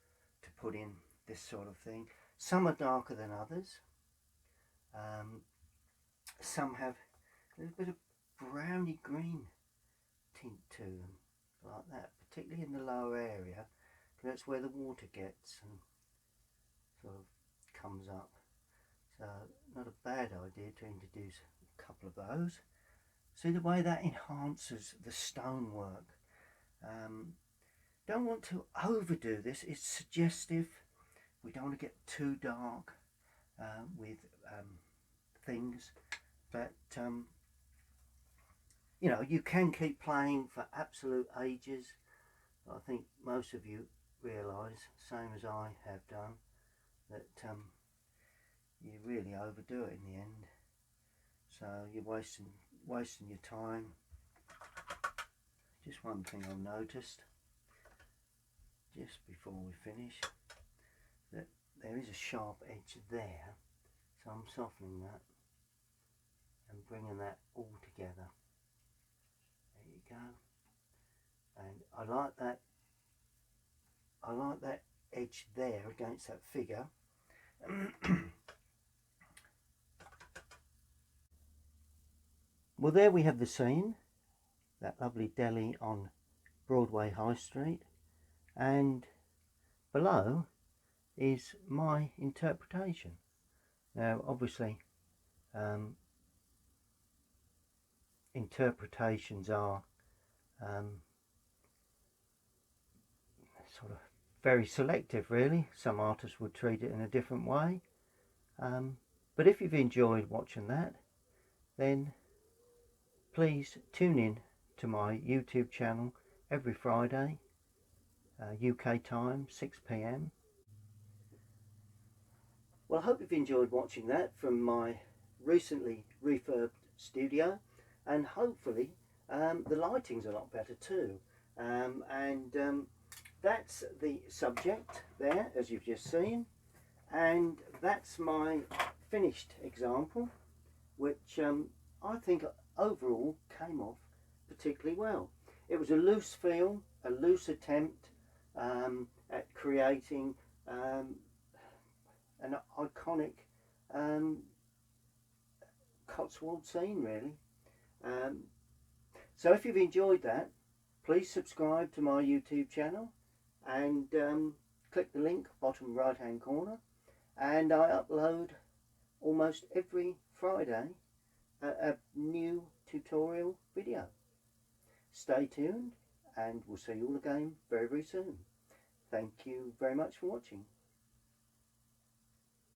to put in this sort of thing. Some are darker than others. Some have a little bit of browny green tint to them, like that, particularly in the lower area, because that's where the water gets and sort of comes up. So not a bad idea to introduce a couple of those. See the way that enhances the stonework. Don't want to overdo this, it's suggestive. We don't want to get too dark with things, but you know, you can keep playing for absolute ages. I think most of you realise, same as I have done, that you really overdo it in the end. So you're wasting your time. Just one thing I've noticed just before we finish, that there is a sharp edge there, so I'm softening that and bringing that all together. There you go. And I like that edge there against that figure. Well, there we have the scene, that lovely deli on Broadway High Street, and below is my interpretation. Now obviously interpretations are sort of very selective really. Some artists would treat it in a different way, But if you've enjoyed watching that, then please tune in to my YouTube channel every Friday, UK time, 6 p.m. Well, I hope you've enjoyed watching that from my recently refurbed studio, and hopefully the lighting's a lot better too. That's the subject there, as you've just seen, and that's my finished example, which I think overall came off particularly well. It was a loose feel, a loose attempt at creating an iconic Cotswold scene, really. So if you've enjoyed that, please subscribe to my YouTube channel and click the link bottom right hand corner, and I upload almost every Friday a new tutorial video. Stay tuned and we'll see you all again very, very soon. Thank you very much for watching.